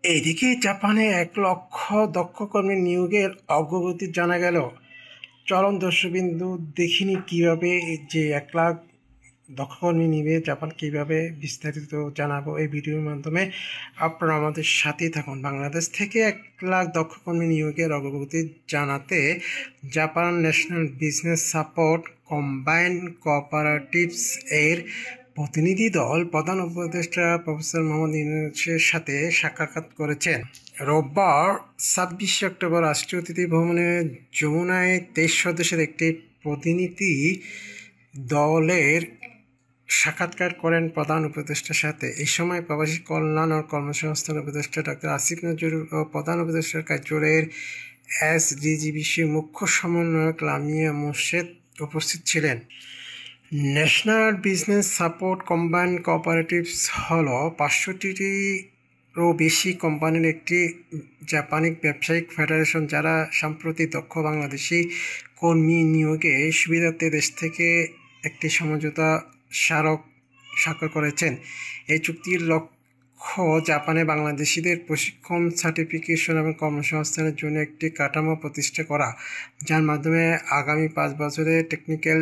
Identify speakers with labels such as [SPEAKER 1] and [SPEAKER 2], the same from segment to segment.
[SPEAKER 1] এদিকে জাপানে ১,০০,০০০ দক্ষ কর্মী নিয়োগের অগ্রগতি জানা গেল। চলুন দর্শকবিন্দু দেখিনি কিভাবে যে ১,০০,০০০ দক্ষ কর্মী নিবে জাপান, কিভাবে বিস্তারিত জানাবো এই ভিডিওর মাধ্যমে। আপনারা আমাদের সাথেই থাকুন। বাংলাদেশ থেকে ১,০০,০০০ দক্ষ কর্মী নিয়োগের অগ্রগতি জানাতে Japan national business support combined cooperatives এর প্রতিনিধি দল প্রধান উপদেষ্টা প্রফেসর মোহাম্মদ ইউনূসের সাথে সাক্ষাৎ করেছেন। রোববার ২৬ অক্টোবর রাষ্ট্রীয় অতিথি ভবনে যমুনায় ২৩ সদস্যের একটি প্রতিনিধি দলের সাক্ষাৎকার করেন প্রধান উপদেষ্টার সাথে। এই সময় প্রবাসী কল্যাণ ও কর্মসংস্থান উপদেষ্টা ডক্টর আসিফ নজরুল ও প্রধান উপদেষ্টার কার্যালয়ের এসডিজি বিষয়ে মুখ্য সমন্বয়ক লামিয়া মোর্শেদ উপস্থিত ছিলেন। National business support combined cooperatives হল ৫০০টিরও বেশি কোম্পানির একটি জাপানি ব্যবসায়িক ফেডারেশন, যারা সম্প্রতি দক্ষ বাংলাদেশি কর্মী নিয়োগে সুবিধার্থে দেশ থেকে একটি সমঝোতা স্মারক স্বাক্ষর করেছেন। এই চুক্তির লক্ষ্য জাপানে বাংলাদেশিদের প্রশিক্ষণ, সার্টিফিকেশন এবং কর্মসংস্থানের জন্য একটি কাঠামো প্রতিষ্ঠা করা, যার মাধ্যমে আগামী ৫ বছরে টেকনিক্যাল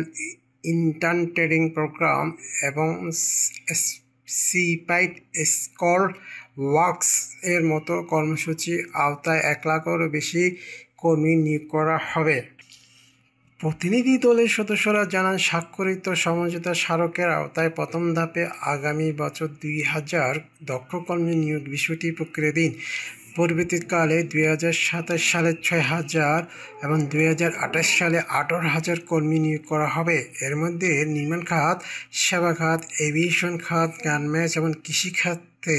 [SPEAKER 1] ইন্টার্ন ট্রেনিং প্রোগ্রাম এবং সিপাইট স্কল ওয়ার্কস এর মতো কর্মসূচির আওতায় ১,০০,০০০-এরও বেশি কর্মী নিয়োগ করা হবে। প্রতিনিধি দলের সদস্যরা জানান, স্বাক্ষরিত সমঝোতা স্মারকের আওতায় প্রথম ধাপে আগামী বছর ২,০০০ দক্ষ কর্মী নিয়োগ বিষয়টি প্রক্রিয়াধীন। পরবর্তীকালে ২০২৭ সালে ৬,০০০ এবং ২০২৮ সালে ১৮,০০০ কর্মী নিয়োগ করা হবে। এর মধ্যে নির্মাণ খাত, সেবা খাত, এভিয়েশন খাত, গার্মেন্টস এবং কৃষি খাতে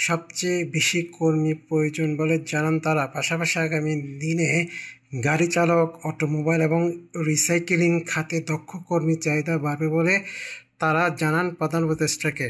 [SPEAKER 1] সবচেয়ে বেশি কর্মী প্রয়োজন বলে জানান তারা। পাশাপাশি আগামী দিনে গাড়ি চালক, অটোমোবাইল এবং রিসাইকেলিং খাতে দক্ষ কর্মীর চাহিদা বাড়বে বলে তারা জানান প্রধান উপদেষ্টাকে।